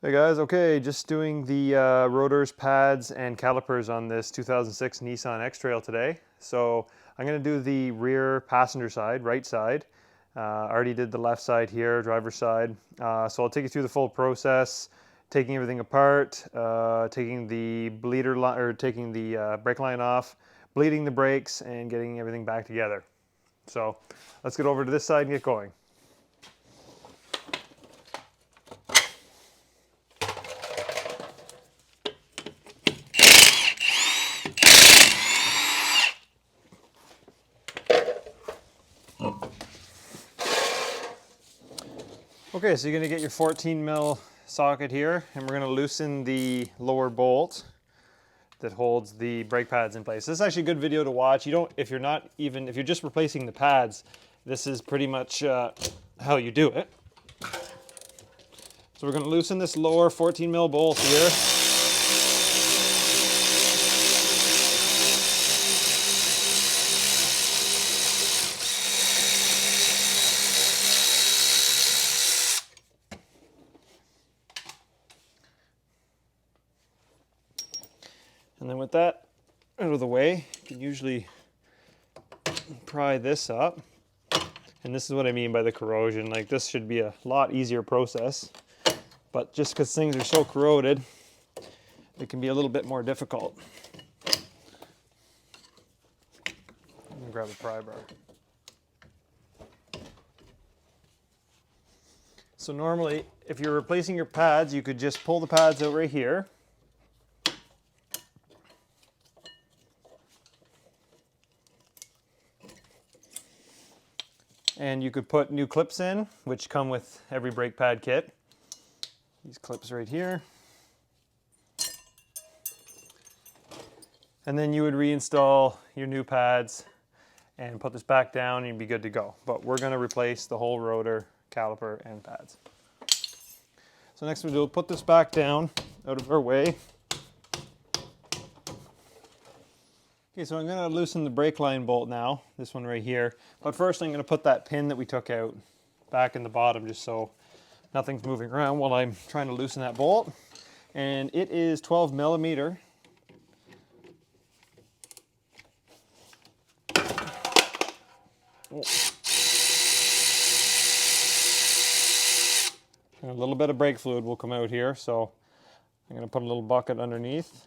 Hey guys, okay, just doing the rotors, pads, and calipers on this 2006 Nissan X-Trail today. So I'm going to do the rear passenger side, right side. I already did the left side here, driver's side. So I'll take you through the full process, taking everything apart, taking the bleeder line or taking the brake line off, bleeding the brakes, and getting everything back together. So let's get over to this side and get going. Okay, so you're going to get your 14 mil socket here, and we're going to loosen the lower bolt that holds the brake pads in place. This is actually a good video to watch. You don't, if you're just replacing the pads, this is pretty much how you do it. So we're going to loosen this lower 14 mil bolt here. And then with that out of the way, you can usually pry this up. And this is what I mean by the corrosion. Like, this should be a lot easier process, but just because things are so corroded, it can be a little bit more difficult. I'm gonna grab a pry bar. So normally, if you're replacing your pads, you could just pull the pads out right here. And you could put new clips in, which come with every brake pad kit. These clips right here. And then you would reinstall your new pads and put this back down and you'd be good to go. But we're gonna replace the whole rotor, caliper, and pads. So next we'll put this back down out of our way. Okay, so I'm going to loosen the brake line bolt now, this one right here. But first I'm going to put that pin that we took out back in the bottom just so nothing's moving around while I'm trying to loosen that bolt. And it is 12 millimeter. Oh. And a little bit of brake fluid will come out here, so I'm going to put a little bucket underneath.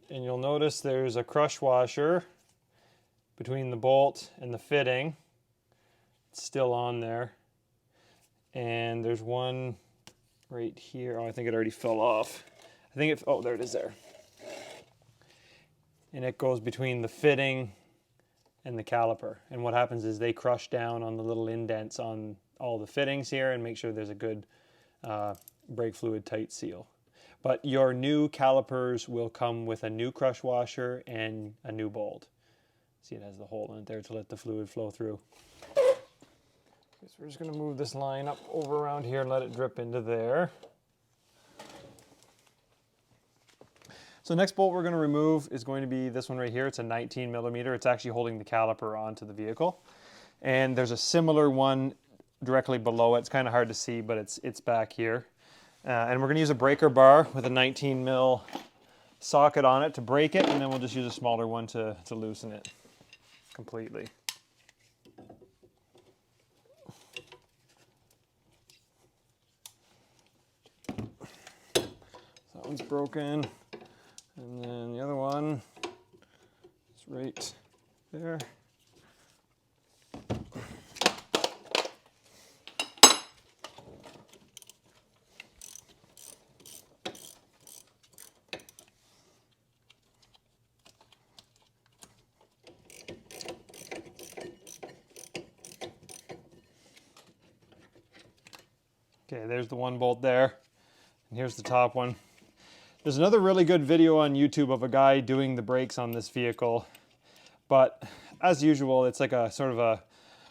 And you'll notice there's a crush washer between the bolt and the fitting. It's still on there. And there's one right here. Oh, I think it already fell off. I think oh, there it is there. And it goes between the fitting and the caliper. And what happens is they crush down on the little indents on all the fittings here and make sure there's a good brake fluid tight seal. But your new calipers will come with a new crush washer and a new bolt. See, it has the hole in it there to let the fluid flow through. Okay, so we're just going to move this line up over around here and let it drip into there. So the next bolt we're going to remove is going to be this one right here. It's a 19 millimeter. It's actually holding the caliper onto the vehicle. And there's a similar one directly below it. It's kind of hard to see, but it's back here. And we're going to use a breaker bar with a 19 mil socket on it to break it, and then we'll just use a smaller one to loosen it completely. So that one's broken, and then the other one is right there. Okay, there's the one bolt there, and here's the top one. There's another really good video on YouTube of a guy doing the brakes on this vehicle, but as usual, it's like a sort of a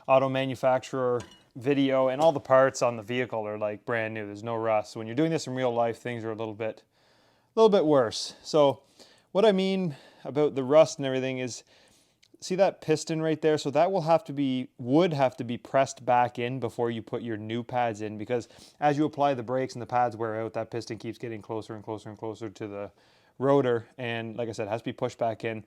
auto manufacturer video, and all the parts on the vehicle are like brand new. There's no rust. So when you're doing this in real life, things are a little bit worse. So what I mean about the rust and everything is, see that piston right there? So that would have to be pressed back in before you put your new pads in, because as you apply the brakes and the pads wear out, that piston keeps getting closer and closer and closer to the rotor. And like I said, it has to be pushed back in.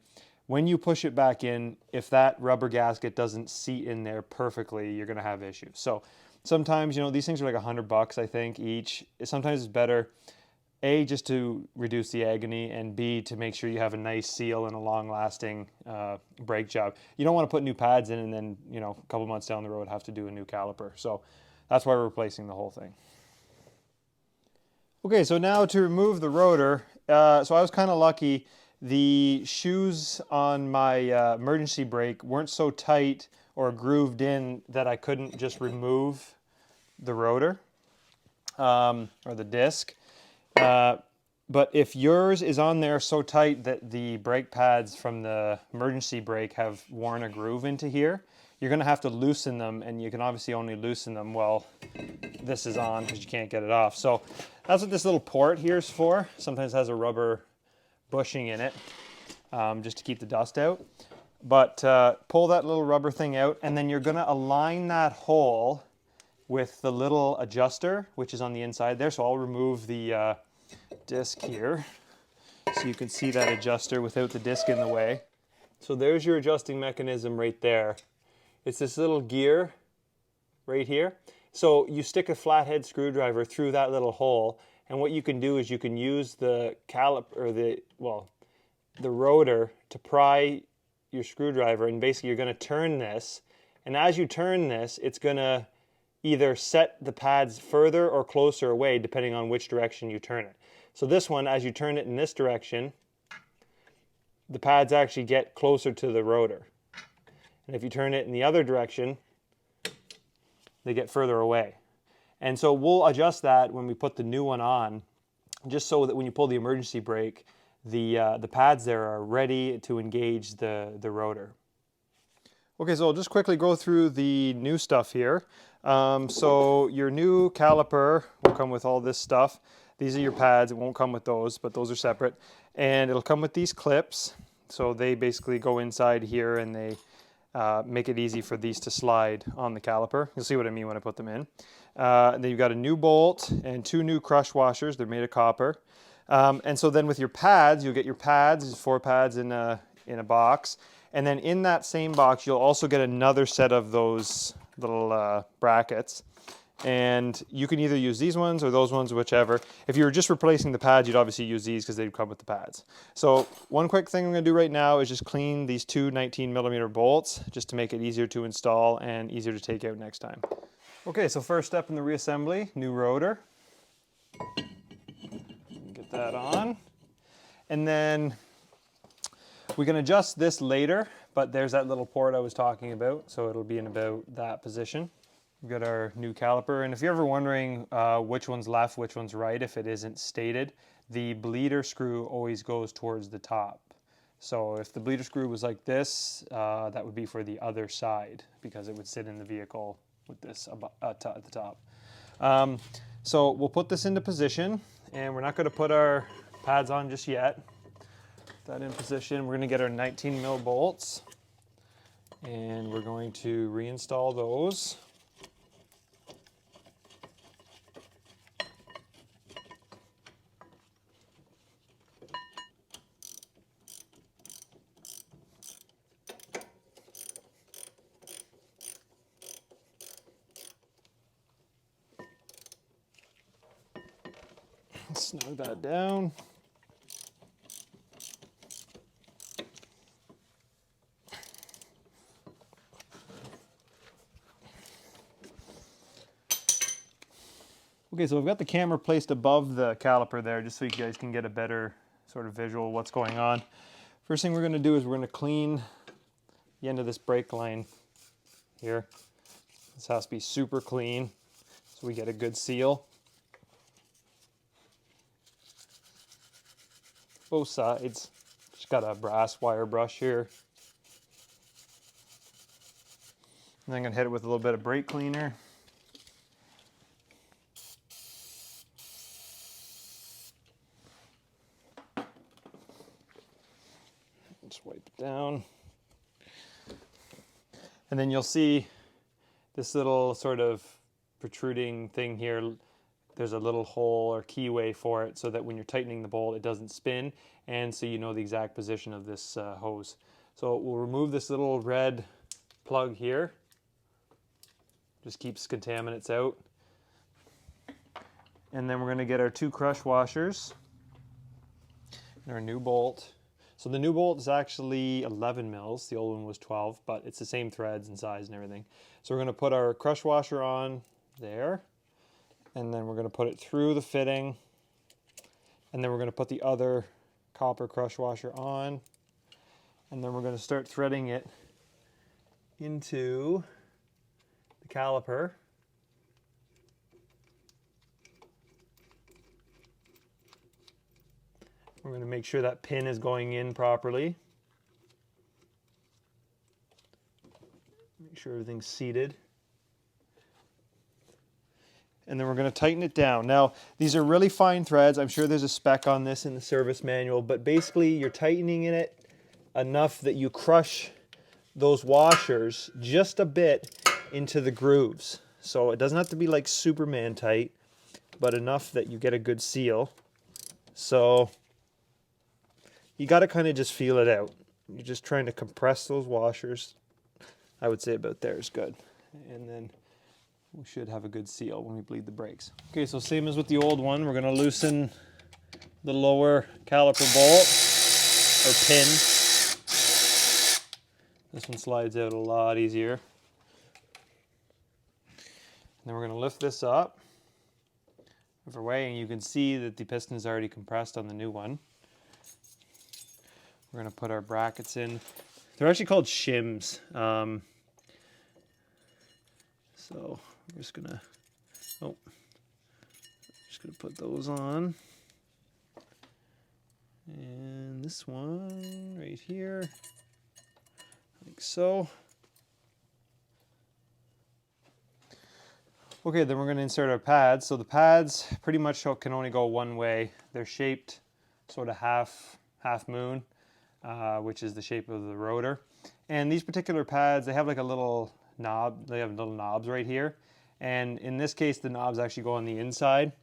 When you push it back in, if that rubber gasket doesn't seat in there perfectly, you're gonna have issues. So sometimes, you know, these things are like $100, I think, each. Sometimes it's better, A, just to reduce the agony, and B, to make sure you have a nice seal and a long-lasting brake job. You don't want to put new pads in and then, you know, a couple months down the road have to do a new caliper. So that's why we're replacing the whole thing. Okay, so now to remove the rotor. So I was kind of lucky. The shoes on my emergency brake weren't so tight or grooved in that I couldn't just remove the rotor or the disc. But if yours is on there so tight that the brake pads from the emergency brake have worn a groove into here, you're going to have to loosen them, and you can obviously only loosen them while this is on because you can't get it off. So that's what this little port here is for. Sometimes it has a rubber bushing in it just to keep the dust out. But pull that little rubber thing out, and then you're going to align that hole with the little adjuster, which is on the inside there. So I'll remove the disc here so you can see that adjuster without the disc in the way. So there's your adjusting mechanism right there. It's this little gear right here. So you stick a flathead screwdriver through that little hole, and what you can do is you can use the caliper, or the rotor, to pry your screwdriver, and basically you're going to turn this, and as you turn this, it's going to either set the pads further or closer away depending on which direction you turn it. So this one, as you turn it in this direction, the pads actually get closer to the rotor. And if you turn it in the other direction, they get further away. And so we'll adjust that when we put the new one on, just so that when you pull the emergency brake, the pads there are ready to engage the rotor. Okay, so I'll just quickly go through the new stuff here. So your new caliper will come with all this stuff. These are your pads. It won't come with those, but those are separate. And it'll come with these clips. So they basically go inside here, and they make it easy for these to slide on the caliper. You'll see what I mean when I put them in. Then you've got a new bolt and 2 new crush washers. They're made of copper. And so then with your pads, you'll get your pads. There's 4 pads in a box. And then in that same box, you'll also get another set of those little brackets. And you can either use these ones or those ones, whichever. If you were just replacing the pads, you'd obviously use these because they'd come with the pads. So one quick thing I'm going to do right now is just clean these 2 19mm bolts, just to make it easier to install and easier to take out next time. Okay, so first step in the reassembly, new rotor. Get that on. And then we can adjust this later, but there's that little port I was talking about, so it'll be in about that position. We've got our new caliper, and if you're ever wondering which one's left, which one's right, if it isn't stated, the bleeder screw always goes towards the top. So if the bleeder screw was like this, that would be for the other side, because it would sit in the vehicle with this at the top. So we'll put this into position, and we're not going to put our pads on just yet. Put that in position. We're going to get our 19mm bolts, and we're going to reinstall those. Snug that down. Okay, so I've got the camera placed above the caliper there, just so you guys can get a better sort of visual of what's going on. First thing we're going to do is we're going to clean the end of this brake line here. This has to be super clean so we get a good seal. Both sides. Just got a brass wire brush here. And I'm going to hit it with a little bit of brake cleaner. Just wipe it down. And then you'll see this little sort of protruding thing here. There's a little hole or keyway for it so that when you're tightening the bolt it doesn't spin, and so you know the exact position of this hose. So we'll remove this little red plug here. Just keeps contaminants out. And then we're going to get our 2 crush washers and our new bolt. So the new bolt is actually 11 mils, the old one was 12, but it's the same threads and size and everything. So we're going to put our crush washer on there, and then we're going to put it through the fitting, and then we're going to put the other copper crush washer on, and then we're going to start threading it into the caliper. We're going to make sure that pin is going in properly. Make sure everything's seated. And then we're going to tighten it down. Now, these are really fine threads. I'm sure there's a spec on this in the service manual, but basically you're tightening it enough that you crush those washers just a bit into the grooves. So it doesn't have to be like Superman tight, but enough that you get a good seal. So you got to kind of just feel it out. You're just trying to compress those washers. I would say about there is good. And then we should have a good seal when we bleed the brakes. Okay, so same as with the old one, we're going to loosen the lower caliper bolt, or pin. This one slides out a lot easier. And then we're going to lift this up over way, and you can see that the piston is already compressed on the new one. We're going to put our brackets in. They're actually called shims. So we're just going to, put those on. And this one right here, like so. Okay, then we're going to insert our pads. So the pads pretty much can only go one way. They're shaped sort of half moon. Which is the shape of the rotor. And these particular pads, they have like a little knob. They have little knobs right here. And in this case, the knobs actually go on the inside.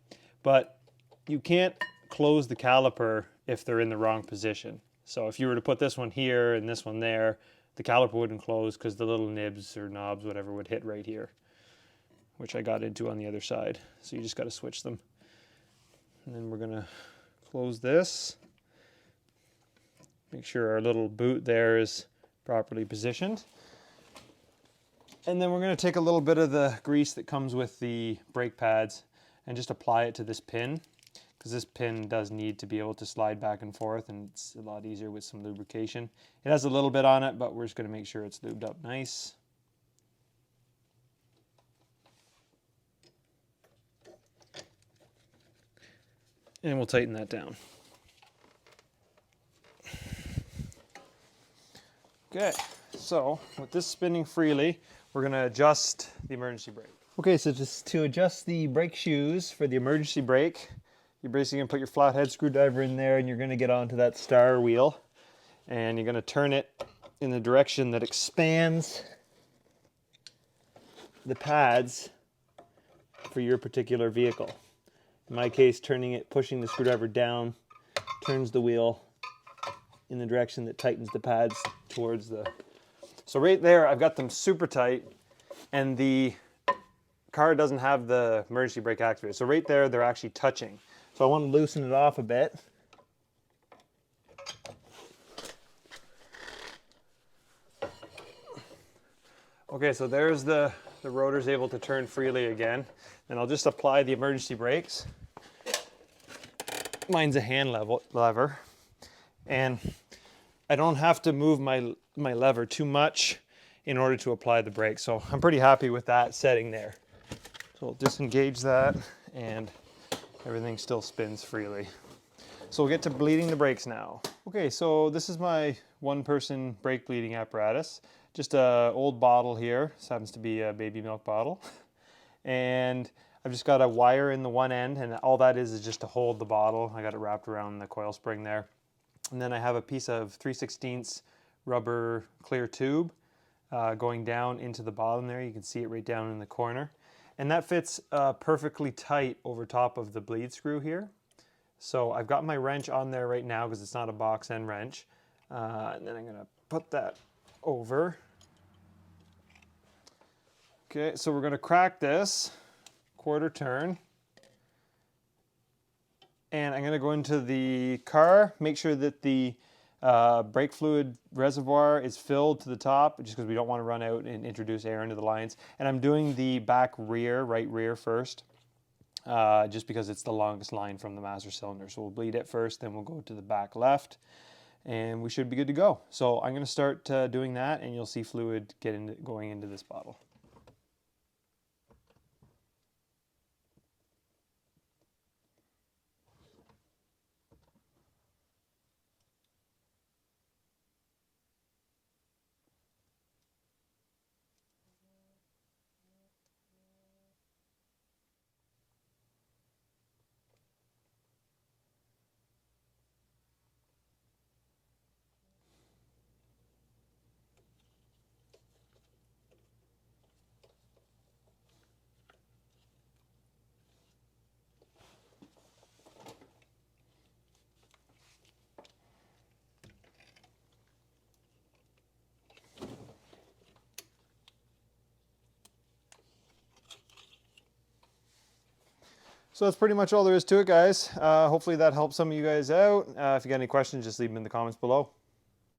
But you can't close the caliper if they're in the wrong position. So if you were to put this one here and this one there, the caliper wouldn't close because the little nibs or knobs, whatever, would hit right here, which I got into on the other side. So you just got to switch them. And then we're going to close this. Make sure our little boot there is properly positioned. And then we're going to take a little bit of the grease that comes with the brake pads and just apply it to this pin, because this pin does need to be able to slide back and forth, and it's a lot easier with some lubrication. It has a little bit on it, but we're just going to make sure it's lubed up nice. And we'll tighten that down. Okay, so with this spinning freely, we're going to adjust the emergency brake. Okay, so just to adjust the brake shoes for the emergency brake, you're basically going to put your flathead screwdriver in there, and you're going to get onto that star wheel, and you're going to turn it in the direction that expands the pads for your particular vehicle. In my case, pushing the screwdriver down turns the wheel in the direction that tightens the pads towards the... So right there, I've got them super tight, and the car doesn't have the emergency brake activated. So right there, they're actually touching. So I want to loosen it off a bit. Okay, so there's the rotor's able to turn freely again. And I'll just apply the emergency brakes. Mine's a hand lever. And I don't have to move my lever too much in order to apply the brake. So I'm pretty happy with that setting there. So I'll disengage that, and everything still spins freely. So we'll get to bleeding the brakes now. Okay, so this is my one-person brake bleeding apparatus. Just an old bottle here. This happens to be a baby milk bottle. And I've just got a wire in the one end, and all that is just to hold the bottle. I got it wrapped around the coil spring there. And then I have a piece of 3/16 rubber clear tube going down into the bottom there. You can see it right down in the corner. And that fits perfectly tight over top of the bleed screw here. So I've got my wrench on there right now because it's not a box end wrench. And then I'm going to put that over. Okay, so we're going to crack this quarter turn. And I'm going to go into the car, make sure that the brake fluid reservoir is filled to the top, just because we don't want to run out and introduce air into the lines. And I'm doing the back rear, right rear first, just because it's the longest line from the master cylinder. So we'll bleed it first, then we'll go to the back left, and we should be good to go. So I'm going to start doing that, and you'll see fluid going into this bottle. So that's pretty much all there is to it, guys. Hopefully that helps some of you guys out. If you got any questions, just leave them in the comments below.